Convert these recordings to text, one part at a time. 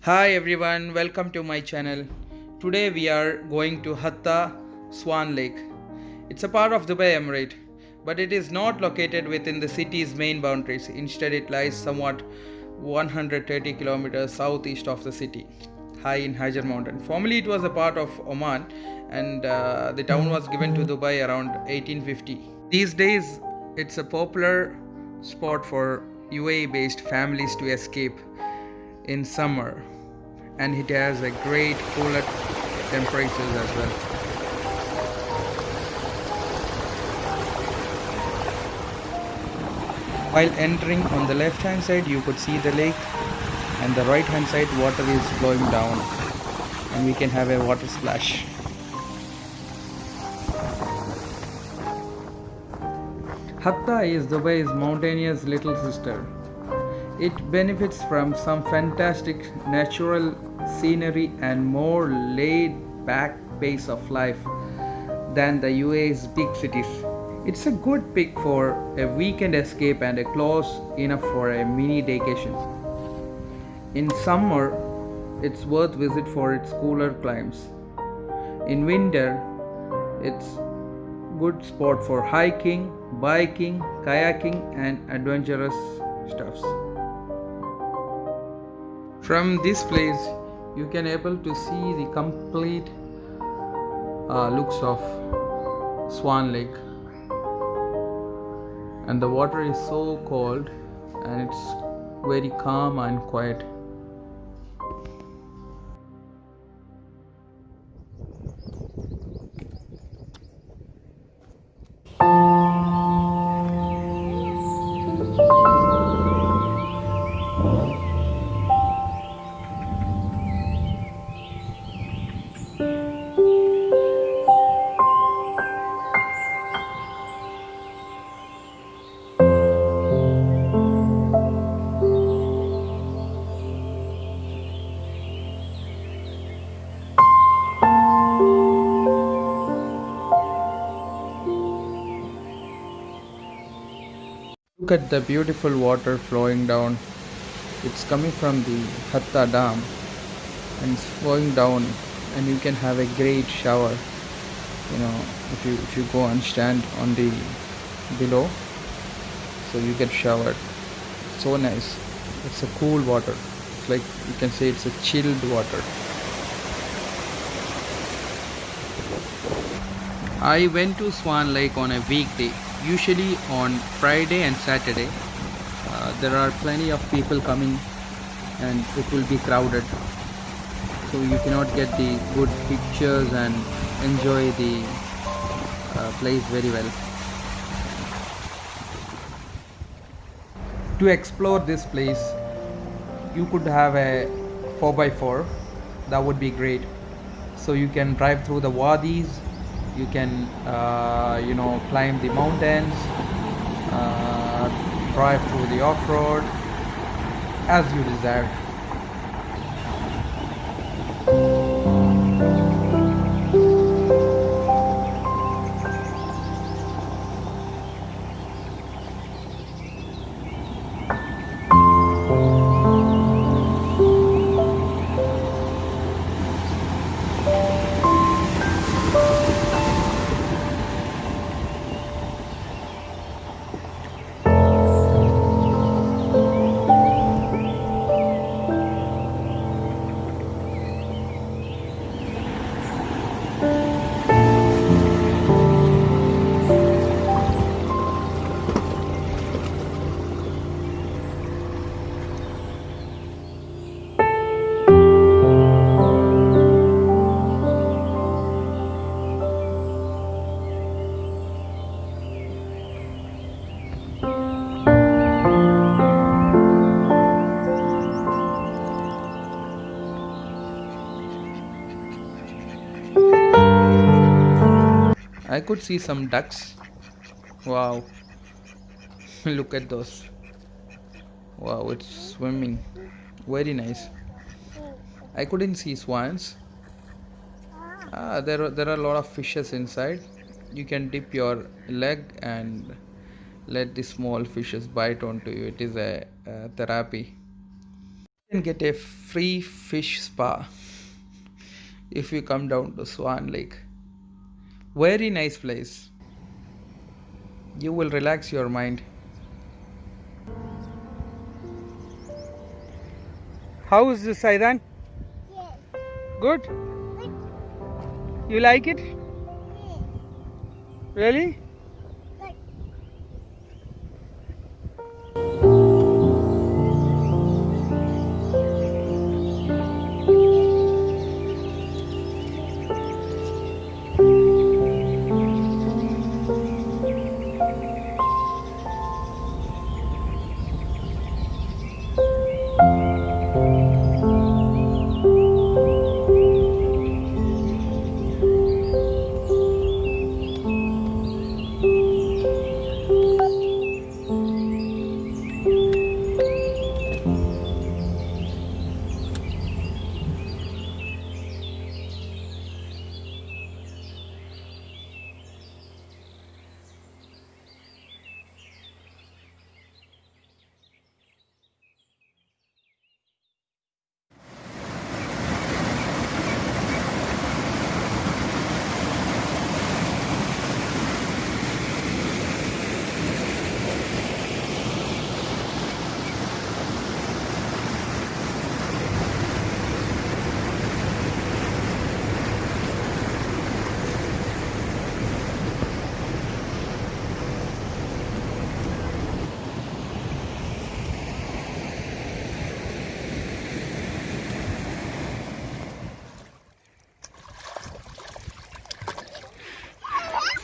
Hi everyone, welcome to my channel. Today we are going to Hatta, Swan Lake. It's a part of Dubai Emirate, but it is not located within the city's main boundaries. Instead, it lies somewhat 130 kilometers southeast of the city, high in Hajjar Mountains. Formerly, it was a part of Oman, and the town was given to Dubai around 1850. These days, it's a popular spot for UAE-based families to escape in summer, and it has a great cooler temperatures as well. While entering, on the left hand side you could see the lake, and the right hand side water is flowing down, and we can have a water splash. Hatta is Dubai's mountainous little sister. It benefits from some fantastic natural scenery and more laid back pace of life than the UAE's big cities. It's a good pick for a weekend escape and a close enough for a mini vacation. In summer, it's worth visit for its cooler climes. In winter, it's good spot for hiking, biking, kayaking and adventurous stuffs. From this place, you can able to see the complete looks of Swan Lake, and the water is so cold and it's very calm and quiet. Look at the beautiful water flowing down. It's coming from the Hatta Dam and it's flowing down, and you can have a great shower. If you go and stand on the below, so you get showered. So nice. It's a cool water. It's like you can say it's a chilled water. I went to Swan Lake on a weekday, usually on Friday and Saturday. There are plenty of people coming and it will be crowded, so you cannot get the good pictures and enjoy the place very well. To explore this place, you could have a 4x4. That would be great. So you can drive through the wadis, you can climb the mountains, drive through the off-road as you desire. I could see some ducks. Wow, look at those. Wow, it's swimming. Very nice. I couldn't see swans. There are a lot of fishes inside. You can dip your leg and let the small fishes bite onto you. It is a therapy. You can get a free fish spa if you come down to Swan Lake. Very nice place. You will relax your mind. How is this, Aidan? Yes. Good? Good. You like it? Yes. Really?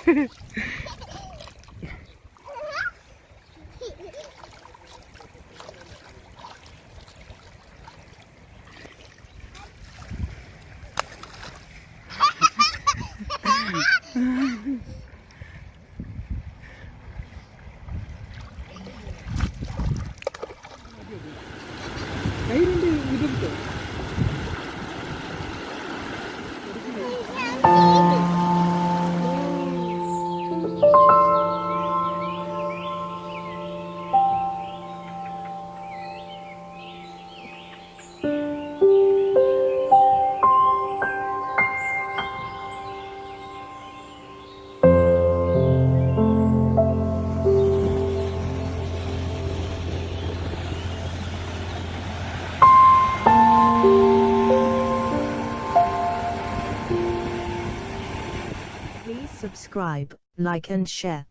Good. Please subscribe, like and share.